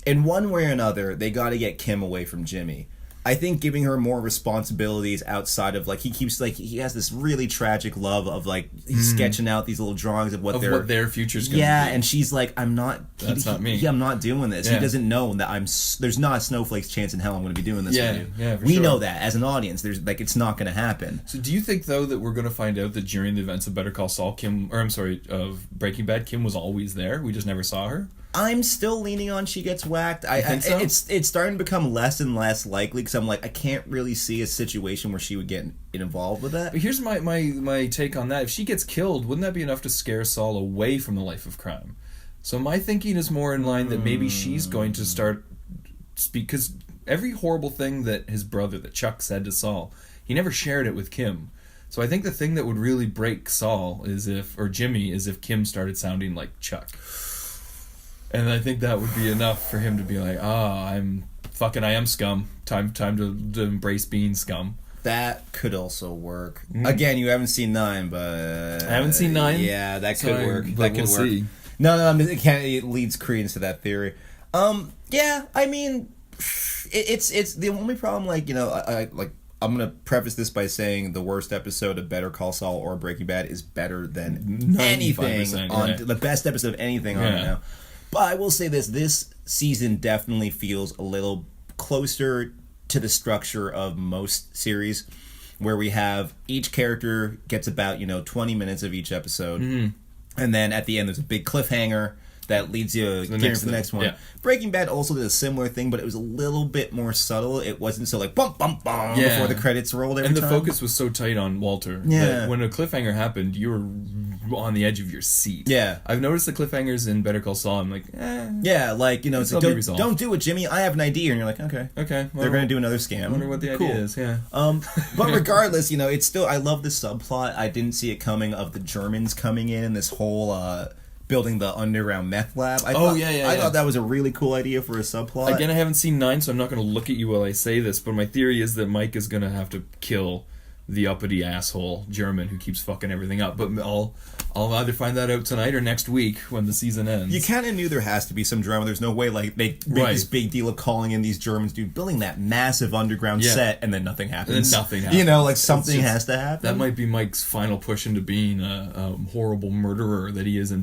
in one way or another, they got to get Kim away from Jimmy. I think giving her more responsibilities outside of he has this really tragic love of he's sketching out these little drawings of what their future's gonna be. And she's like, I'm not. That's not me. Yeah, I'm not doing this. Yeah. He doesn't know that there's not a snowflake's chance in hell I'm going to be doing this with you. Yeah, for we sure. know that as an audience. There's it's not going to happen. So do you think though that we're going to find out that during the events of Better Call Saul, of Breaking Bad, Kim was always there? We just never saw her. I'm still leaning on she gets whacked. I think so? It's starting to become less and less likely because I'm like, I can't really see a situation where she would get involved with that. But here's my take on that. If she gets killed, wouldn't that be enough to scare Saul away from the life of crime? So my thinking is more in line that maybe she's going to start because every horrible thing that his brother, that Chuck, said to Saul, he never shared it with Kim. So I think the thing that would really break Saul Jimmy is if Kim started sounding like Chuck. And I think that would be enough for him to be like, I am scum. Time to embrace being scum. That could also work. Again, you haven't seen 9, but I haven't seen 9. Yeah, that could work. That could work. See. No, it leads credence to that theory. Yeah, I mean, it's the only problem. I'm gonna preface this by saying the worst episode of Better Call Saul or Breaking Bad is better than anything on the best episode of anything on right now. But I will say this season definitely feels a little closer to the structure of most series, where we have each character gets about 20 minutes of each episode, and then at the end there's a big cliffhanger that leads you to the next one. Yeah. Breaking Bad also did a similar thing, but it was a little bit more subtle. It wasn't so bump bump bum before the credits rolled every time. And the focus was so tight on Walter that when a cliffhanger happened, you were on the edge of your seat. Yeah. I've noticed the cliffhangers in Better Call Saul. I'm like, yeah, it's like, don't do it, Jimmy. I have an idea. And you're like, okay. Well, they're going to do another scam. I wonder what the idea is, yeah. But regardless, it's still, I love the subplot. I didn't see it coming of the Germans coming in and this whole building the underground meth lab. I thought that was a really cool idea for a subplot. Again, I haven't seen 9, so I'm not going to look at you while I say this, but my theory is that Mike is going to have to kill the uppity asshole German who keeps fucking everything up. But I'll either find that out tonight or next week when the season ends. You kind of knew there has to be some drama. There's no way they make this big deal of calling in these Germans, building that massive underground set, and then nothing happens. Something has to happen. That might be Mike's final push into being a horrible murderer that he is in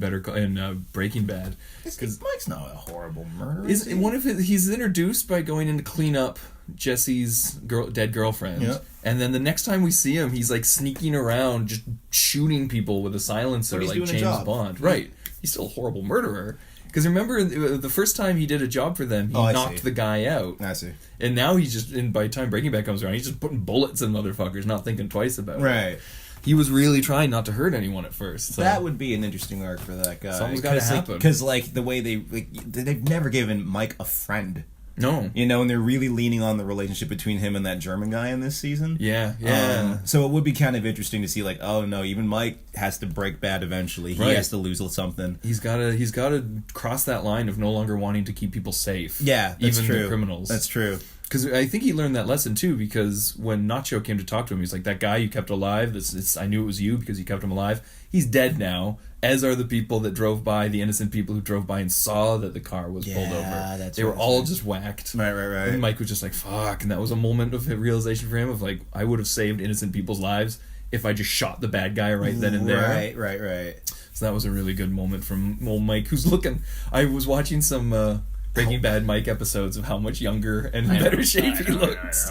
Breaking Bad. Because Mike's not a horrible murderer. He's introduced by going in to clean up Jesse's dead girlfriend, and then the next time we see him, he's sneaking around, just shooting people with a silencer, like James Bond. Right? He's still a horrible murderer. Because remember, the first time he did a job for them, he knocked the guy out. I see. And now he's just, by the time Breaking Bad comes around, he's just putting bullets in motherfuckers, not thinking twice about it. Right. He was really trying not to hurt anyone at first. So. That would be an interesting arc for that guy. Something's got to happen. Because the way they've never given Mike a friend. No. And they're really leaning on the relationship between him and that German guy in this season. Yeah. So it would be kind of interesting to see, oh no, even Mike has to break bad eventually. He has to lose something. He's got to cross that line of no longer wanting to keep people safe. Yeah, that's even true. the criminals. That's true. Because I think he learned that lesson too, because when Nacho came to talk to him, he's like, that guy you kept alive, I knew it was you because you kept him alive. He's dead now, as are the people that drove by, the innocent people who drove by and saw that the car was pulled over. They were all just whacked. Right. And Mike was just like, fuck. And that was a moment of realization for him of like, I would have saved innocent people's lives if I just shot the bad guy right then and there. Right. So that was a really good moment from old Mike, who's looking... I was watching some Breaking Bad Mike episodes of how much younger and better shape he looks.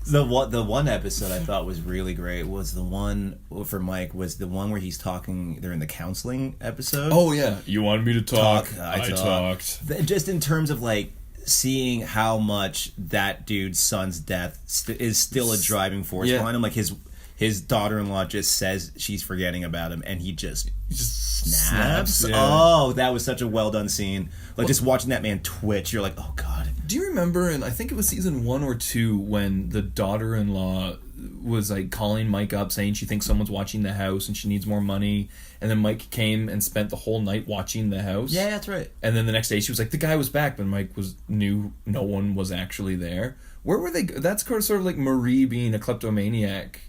The one episode I thought was really great was the one for Mike was the one where he's talking. They're in the counseling episode. Oh yeah, you wanted me to talk. I talked. Just in terms of like seeing how much that dude's son's death is still a driving force behind him. Like his daughter-in-law just says she's forgetting about him, and he just snaps. Yeah. Oh, that was such a well-done scene. Like, just watching that man twitch, you're like, oh, God. Do you remember, and I think it was season 1 or 2, when the daughter-in-law was, like, calling Mike up, saying she thinks someone's watching the house and she needs more money, and then Mike came and spent the whole night watching the house? Yeah, that's right. And then the next day she was like, the guy was back, but Mike knew no one was actually there. Where were they? That's sort of like Marie being a kleptomaniac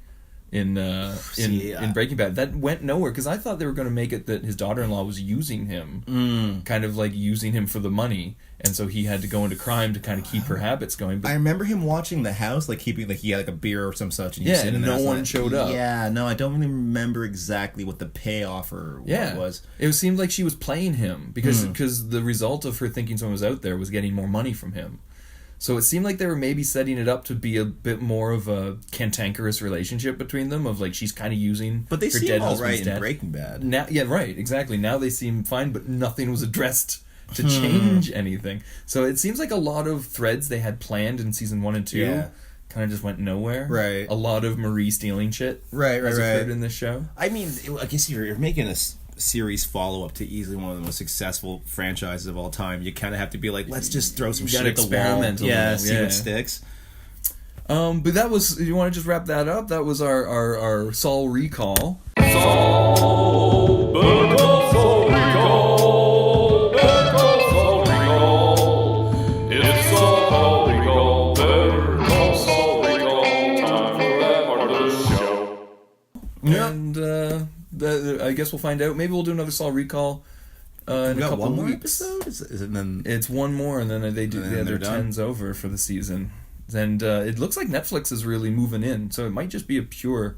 in Breaking Bad. That went nowhere, because I thought they were going to make it that his daughter-in-law was using him, kind of like using him for the money, and so he had to go into crime to kind of keep her habits going. But I remember him watching the house, like keeping, like he had like a beer or some such, and and no one showed up. Yeah, no, I don't really remember exactly what the payoff or what it was. It seemed like she was playing him because the result of her thinking someone was out there was getting more money from him. So it seemed like they were maybe setting it up to be a bit more of a cantankerous relationship between them, of like she's kind of using but they her seem dead all husband's right in Breaking Bad. Now, yeah, right, exactly. Now they seem fine, but nothing was addressed to change anything. So it seems like a lot of threads they had planned in season 1 and 2 kind of just went nowhere. Right. A lot of Marie stealing shit has occurred in this show. I mean, I guess you're making a series follow-up to easily one of the most successful franchises of all time. You kind of have to be like, let's just throw some shit at the wall. See what sticks. But that was, you want to just wrap that up? That was our Saul recall. Saul, Better Call Saul recall. Better Call Saul recall. It's Saul recall. Better Call Saul recall. Time for that part of the show. And I guess we'll find out. Maybe we'll do another Saul recall in a couple one of more weeks. episode? Is it then? It's one more, and then they do their 10's over for the season. And it looks like Netflix is really moving in, so it might just be a pure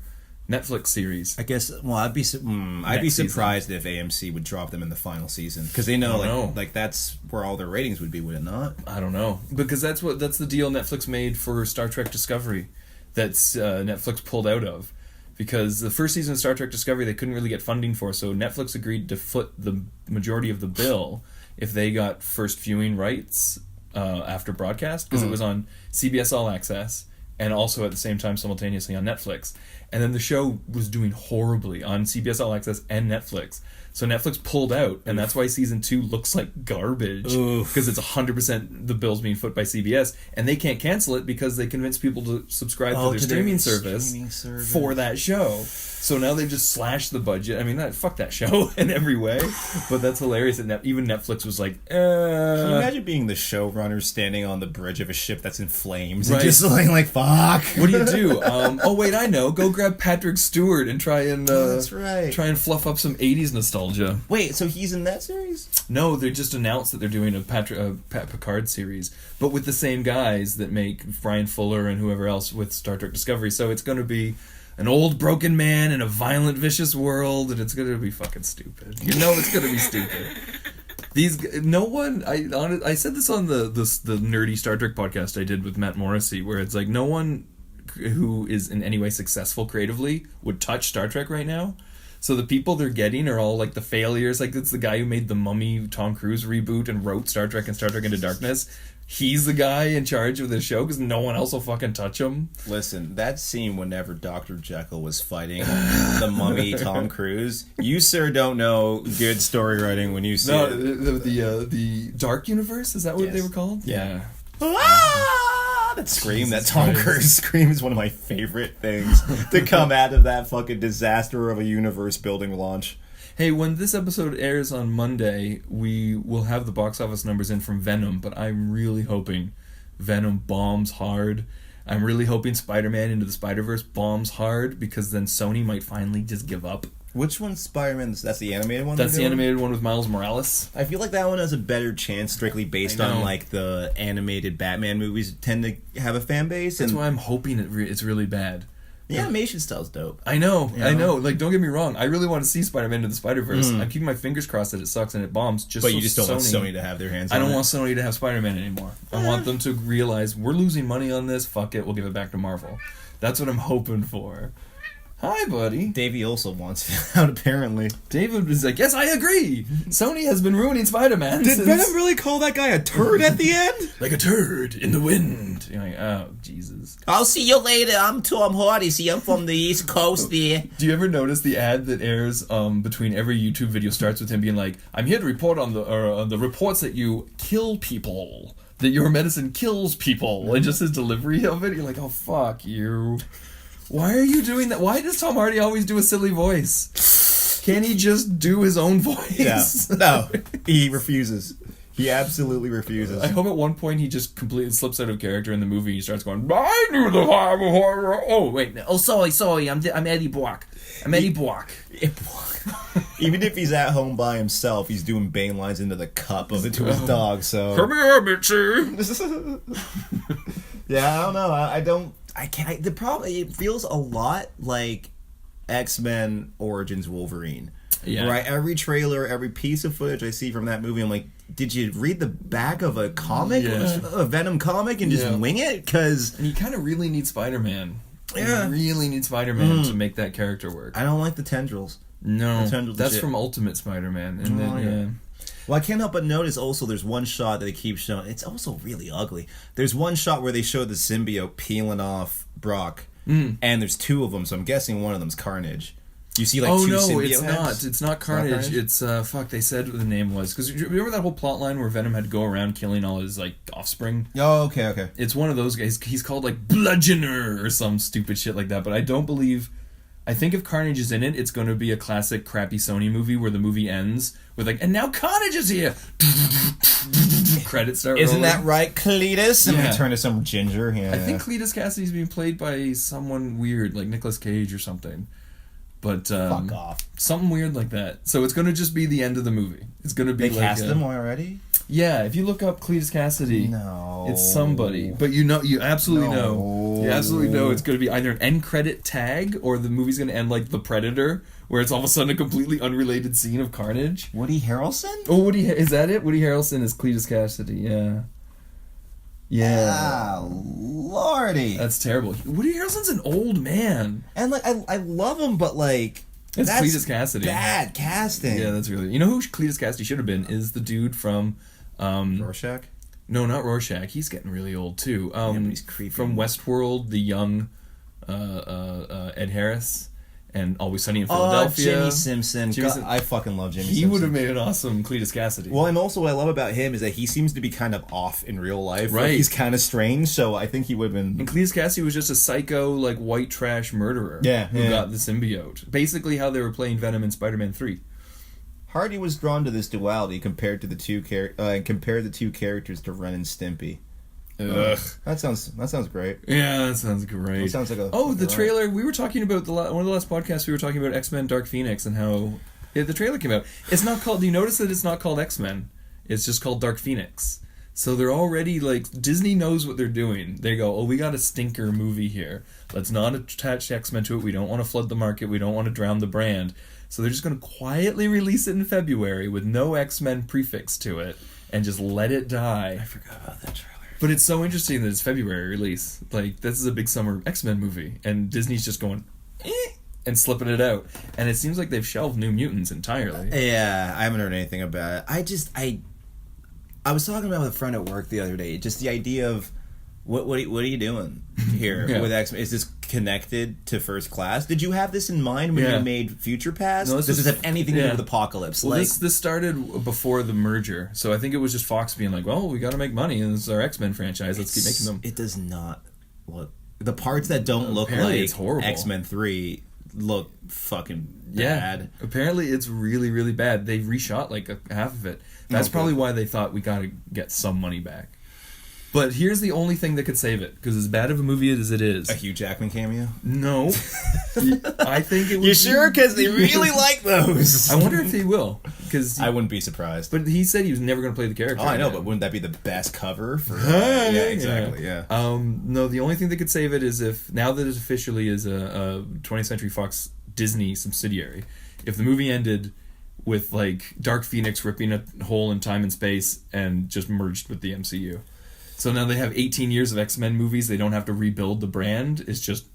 Netflix series. I guess. Well, I'd be surprised if AMC would drop them in the final season, because they know like that's where all their ratings would be, would it not? I don't know, because that's the deal Netflix made for Star Trek Discovery, that's Netflix pulled out of. Because the first season of Star Trek Discovery they couldn't really get funding for, so Netflix agreed to foot the majority of the bill if they got first viewing rights after broadcast, because it was on CBS All Access and also at the same time simultaneously on Netflix. And then the show was doing horribly on CBS All Access and Netflix. So Netflix pulled out, and that's why season 2 looks like garbage, because it's 100% the bill's being foot by CBS, and they can't cancel it because they convinced people to subscribe to their streaming service for that show. So now they've just slashed the budget. I mean, fuck that show in every way, but that's hilarious that even Netflix was like, Can you imagine being the showrunner standing on the bridge of a ship that's in flames and just like, fuck? What do? Oh wait, I know. Go grab Patrick Stewart and try and that's right. Try and fluff up some 80s nostalgia. Wait, so he's in that series? No, they just announced that they're doing a Pat Picard series, but with the same guys that make Brian Fuller and whoever else with Star Trek Discovery. So it's going to be an old broken man in a violent, vicious world, and it's going to be fucking stupid. You know it's going to be stupid. I said this on the nerdy Star Trek podcast I did with Matt Morrissey, where it's like no one who is in any way successful creatively would touch Star Trek right now. So the people they're getting are all like the failures. Like it's the guy who made the Mummy Tom Cruise reboot and wrote Star Trek and Star Trek Into Darkness. He's the guy in charge of the show because no one else will fucking touch him. Listen, that scene whenever Dr. Jekyll was fighting the Mummy Tom Cruise, you sir don't know good story writing when you see it. The Dark Universe, is that what they were called? Yeah. That scream, that Tom Cruise scream is one of my favorite things to come out of that fucking disaster of a universe building launch. Hey, when this episode airs on Monday, we will have the box office numbers in from Venom, but I'm really hoping Venom bombs hard. I'm really hoping Spider-Man Into the Spider-Verse bombs hard, because then Sony might finally just give up. Which one's Spider-Man? That's the animated one? That's the animated one with Miles Morales. I feel like that one has a better chance, strictly based on like the animated Batman movies tend to have a fan base. That's why I'm hoping it's really bad. The animation style's dope. I know. Like, don't get me wrong. I really want to see Spider-Man Into the Spider-Verse. I'm keeping my fingers crossed that it sucks and it bombs. But you just don't want Sony to have their hands on it. I don't want Sony to have Spider-Man anymore. I want them to realize, we're losing money on this. Fuck it. We'll give it back to Marvel. That's what I'm hoping for. Hi, buddy. Davey also wants it out, apparently. David is like, yes, I agree. Sony has been ruining Spider-Man. Did Venom really call that guy a turd at the end? Like a turd in the wind. You're like, oh, Jesus. I'll see you later. I'm Tom Hardy. See, I'm from the East Coast there. Do you ever notice the ad that airs between every YouTube video starts with him being like, I'm here to report on the reports that you kill people. That your medicine kills people. And just his delivery of it, you're like, oh, fuck you. Why are you doing that? Why does Tom Hardy always do a silly voice? Can't he just do his own voice? No, he refuses. He absolutely refuses. I hope at one point he just completely slips out of character in the movie. He starts going, I knew the horror. Oh, wait. Oh, sorry. I'm Eddie Brock. I'm Eddie Brock. Even if he's at home by himself, he's doing Bane lines into the cup of it to his dog, so... Come here, bitchy! Yeah, I don't know. I can't... The problem... It feels a lot like X-Men Origins Wolverine. Yeah. Right? Every trailer, every piece of footage I see from that movie, I'm like, did you read the back of a comic? Yeah. A Venom comic and just wing it? Because... And you kind of really need Spider-Man. Yeah. You really need Spider-Man to make that character work. I don't like the tendrils. No, that's from Ultimate Spider-Man. And then, Well, I can't help but notice also there's one shot that they keep showing. It's also really ugly. There's one shot where they show the symbiote peeling off Brock, and there's two of them, so I'm guessing one of them's Carnage. You see like two symbiote it's heads? not. It's not Carnage. It's, they said what the name was. Because remember that whole plot line where Venom had to go around killing all his, like, offspring? Oh, okay. It's one of those guys. He's called, like, Bludgeoner or some stupid shit like that, but I don't believe... I think if Carnage is in it, it's going to be a classic crappy Sony movie where the movie ends with like, and now Carnage is here. Credits start. Isn't rolling. that right, Cletus? And we turn to some ginger. Yeah, I think Cletus Cassidy's being played by someone weird, like Nicolas Cage or something. But fuck off. Something weird like that. So it's going to just be the end of the movie. It's going to be. They cast them already. Yeah, if you look up Cletus Cassidy, no, it's somebody. But you absolutely know. You absolutely know it's going to be either an end credit tag or the movie's going to end like The Predator, where it's all of a sudden a completely unrelated scene of carnage. Woody Harrelson? Oh, is that it? Woody Harrelson is Cletus Cassidy. Yeah. Yeah. Ah, lordy. That's terrible. Woody Harrelson's an old man, and like I love him, but like. That's Cletus Cassidy. Bad casting. Yeah, that's really. You know who Cletus Cassidy should have been is the dude from. Rorschach? No, not Rorschach. He's getting really old too. Yeah, but he's creepy. From Westworld, the young Ed Harris, and Always Sunny in Philadelphia. Jimmy Simpson. I fucking love Jimmy Simpson. He would have made an awesome Cletus Cassidy. Well, and also what I love about him is that he seems to be kind of off in real life. Right. Like he's kind of strange, so I think he would have been... And Cletus Cassidy was just a psycho, like, white trash murderer. Who got the symbiote. Basically how they were playing Venom in Spider-Man 3. Hardy was drawn to this duality compared to the two characters to Ren and Stimpy. Ugh. That sounds great. Yeah, that sounds great. It sounds like a... the trailer. We were talking about one of the last podcasts. We were talking about X-Men Dark Phoenix and how the trailer came out. It's not called... Do you notice that it's not called X-Men? It's just called Dark Phoenix. So they're already like... Disney knows what they're doing. They go, we got a stinker movie here. Let's not attach X-Men to it. We don't want to flood the market. We don't want to drown the brand. So they're just going to quietly release it in February with no X-Men prefix to it and just let it die. I forgot about that trailer. But it's so interesting that it's February release. Like, this is a big summer X-Men movie, and Disney's just going, and slipping it out. And it seems like they've shelved New Mutants entirely. Yeah, I haven't heard anything about it. I was talking about with a friend at work the other day, just the idea of, what are you doing here with X-Men? Is this connected to First Class? Did you have this in mind when you made Future Past? Does this have anything to do with Apocalypse? Well, this started before the merger, so I think it was just Fox being like, well, we got to make money, and this is our X-Men franchise. Let's keep making them. It does not look... The parts that don't look like X-Men 3 look fucking bad. Apparently it's really, really bad. They reshot like half of it. That's probably why they thought we got to get some money back. But here's the only thing that could save it, because as bad of a movie as it is. A Hugh Jackman cameo? No. I think it would. You sure? Because they really like those. I wonder if he will. Because I wouldn't be surprised. But he said he was never going to play the character. Oh, I know, but wouldn't that be the best cover for? Yeah, exactly. Yeah. No, the only thing that could save it is if now that it officially is a 20th Century Fox Disney subsidiary, if the movie ended with like Dark Phoenix ripping a hole in time and space and just merged with the MCU. So now they have 18 years of X-Men movies. They don't have to rebuild the brand. It's just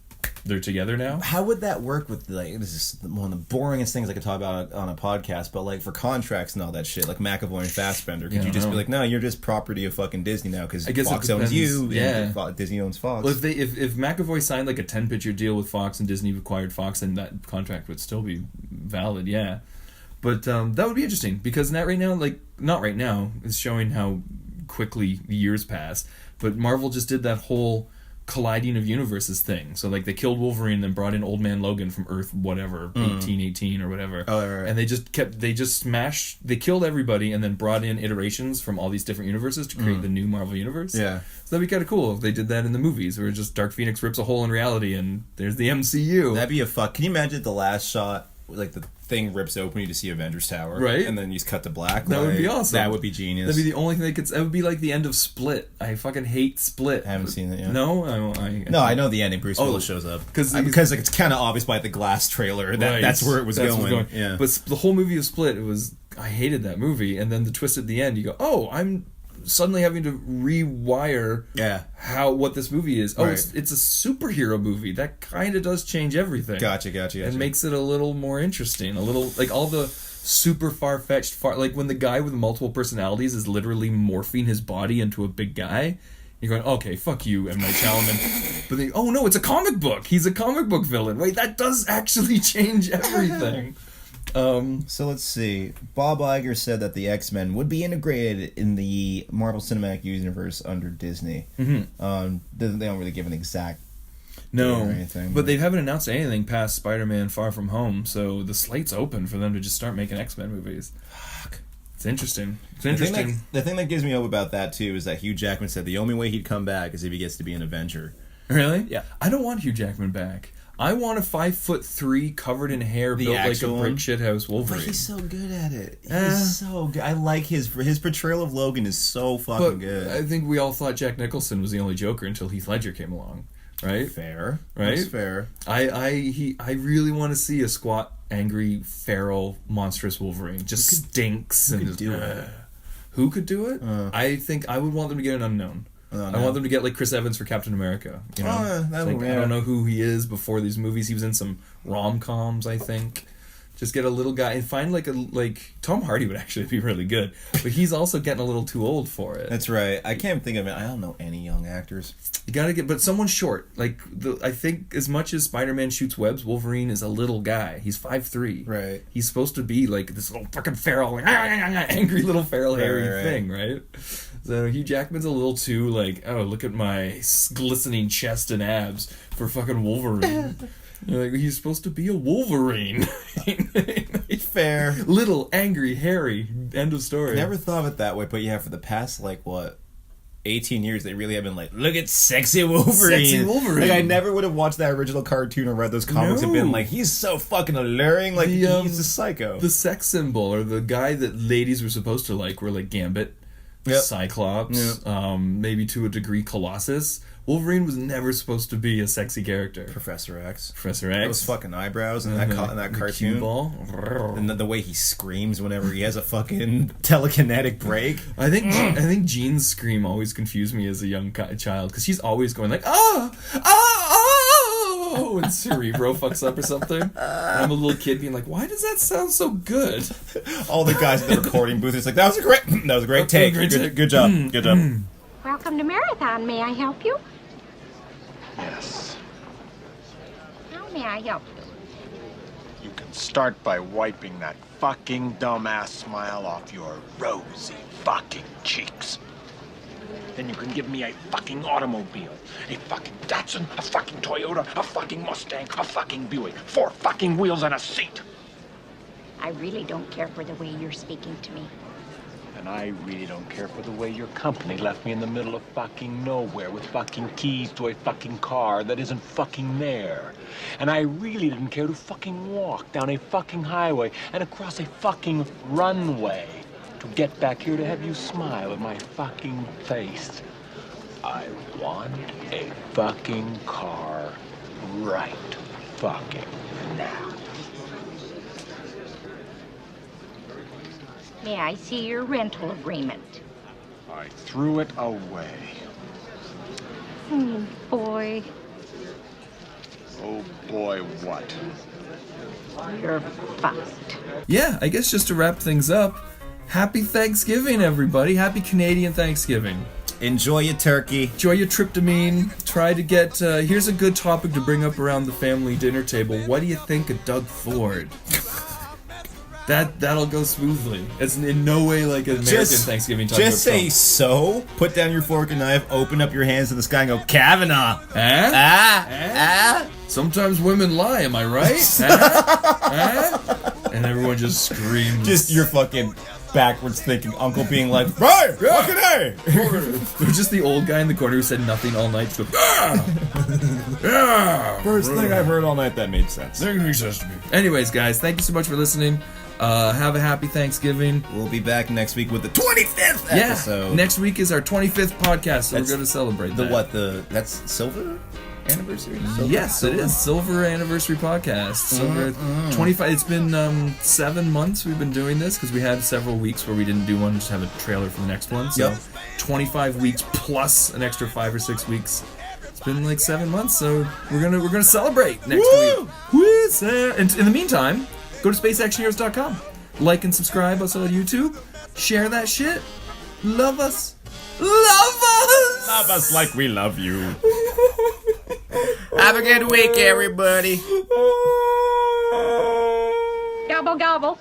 they're together now. How would that work with, like, this is one of the boringest things I could talk about on a podcast, but like for contracts and all that shit, like McAvoy and Fassbender, could you just be like, no, you're just property of fucking Disney now because Fox owns you, and Disney owns Fox. Well, if McAvoy signed like a 10-picture deal with Fox and Disney acquired Fox, then that contract would still be valid, yeah. But that would be interesting because not right now, it's showing how quickly the years pass, but Marvel just did that whole colliding of universes thing. So like they killed Wolverine, then brought in Old Man Logan from Earth whatever 1818 or whatever. Oh, right. And they killed everybody and then brought in iterations from all these different universes to create the new Marvel universe. Yeah. So that'd be kind of cool if they did that in the movies, where just Dark Phoenix rips a hole in reality and there's the MCU. That'd be a fuck. Can you imagine the last shot, like the thing rips open, you just see Avengers Tower, right? And then you just cut to black. That would be awesome. That would be genius. That'd be the only thing that would be like the end of Split. I fucking hate Split. I haven't seen it yet. No, I know the ending. Bruce Willis shows up because like, it's kind of obvious by the Glass trailer that that's where it was going. Yeah, but the whole movie of Split, I hated that movie, and then the twist at the end, you go, oh, I'm suddenly having to rewire what this movie is. Oh, right. it's a superhero movie. That kind of does change everything. Gotcha. And makes it a little more interesting. A little, like, all the super far-fetched, like when the guy with multiple personalities is literally morphing his body into a big guy, you're going, okay, fuck you, M. Night Shyamalan. But then, oh no, it's a comic book. He's a comic book villain. Wait, that does actually change everything. So let's see. Bob Iger said that the X-Men would be integrated in the Marvel Cinematic Universe under Disney. Mm-hmm. They don't really give an exact date or anything. But they haven't announced anything past Spider-Man Far From Home, so the slate's open for them to just start making X-Men movies. Fuck. It's interesting. The thing that gives me hope about that, too, is that Hugh Jackman said the only way he'd come back is if he gets to be an Avenger. Really? Yeah. I don't want Hugh Jackman back. I want a 5'3" covered in hair, built like a brick shithouse Wolverine. But he's so good at it. He's so good. I like his portrayal of Logan is so fucking good. I think we all thought Jack Nicholson was the only Joker until Heath Ledger came along, right? Fair, right? That's fair. I really want to see a squat, angry, feral, monstrous Wolverine. Just stinks and just, do it. Who could do it? I think I would want them to get an unknown. I want them to get like Chris Evans for Captain America. You know? I don't know who he is before these movies. He was in some rom-coms, I think. Just get a little guy and find like Tom Hardy would actually be really good, but he's also getting a little too old for it. That's right. I can't think of it. I don't know any young actors. You gotta but someone short. Like I think as much as Spider-Man shoots webs, Wolverine is a little guy. He's 5'3". Right. He's supposed to be like this little fucking feral, angry little feral hairy thing, right? So Hugh Jackman's a little too like, oh, look at my glistening chest and abs for fucking Wolverine. You're like, he's supposed to be a Wolverine. Fair. Little, angry, hairy. End of story. I never thought of it that way, but yeah, for the past, 18 years, they really have been like, look at sexy Wolverine. Sexy Wolverine. Like, I never would have watched that original cartoon or read those comics and been like, he's so fucking alluring. Like, he's a psycho. The sex symbol, or the guy that ladies were supposed to like, were like Gambit, Cyclops, maybe to a degree Colossus. Wolverine was never supposed to be a sexy character. Professor X. Those fucking eyebrows and that cartoon. Cue ball. And the way he screams whenever he has a fucking telekinetic break. I think Jean's scream always confused me as a young child, because she's always going like, oh, when Cerebro fucks up or something. And I'm a little kid being like, why does that sound so good? All the guys in the recording booth is like, that was a great take. Good job. Good job. Welcome to Marathon. May I help you? Yes. How may I help you? You can start by wiping that fucking dumbass smile off your rosy fucking cheeks. Then you can give me a fucking automobile. A fucking Datsun, a fucking Toyota, a fucking Mustang, a fucking Buick. 4 fucking wheels and a seat. I really don't care for the way you're speaking to me. Then And I really don't care for the way your company left me in the middle of fucking nowhere with fucking keys to a fucking car that isn't fucking there. And I really didn't care to fucking walk down a fucking highway and across a fucking runway to get back here to have you smile at my fucking face. I want a fucking car right fucking now. May I see your rental agreement? I threw it away. Oh, boy. Oh boy, what? You're fucked. Yeah, I guess just to wrap things up, happy Thanksgiving, everybody. Happy Canadian Thanksgiving. Enjoy your turkey. Enjoy your tryptamine. Try to get, here's a good topic to bring up around the family dinner table. What do you think of Doug Ford? That'll go smoothly. It's in no way like an American Thanksgiving talk. Just say so. Put down your fork and knife. Open up your hands to the sky and go Kavanaugh. Sometimes women lie. Am I right? And everyone just screams. Just your fucking backwards thinking uncle being like, right, fucking A. There's just the old guy in the corner who said nothing all night. Just goes, First thing I've heard all night that made sense. Anyways, guys, thank you so much for listening. Have a happy Thanksgiving. We'll be back next week with the 25th episode. Yeah, next week is our 25th podcast, so we're going to celebrate that. That's silver anniversary? Yes, it is. Silver anniversary podcast. Silver 25. It's been 7 months we've been doing this because we had several weeks where we didn't do one, just have a trailer for the next one. So 25 weeks plus an extra 5 or 6 weeks. It's been like 7 months, so we're gonna celebrate next week. Woo! And in the meantime, go to spaceactionheroes.com. Like and subscribe us on YouTube. Share that shit. Love us. Love us! Love us like we love you. Have a good week, everybody. Gobble, gobble.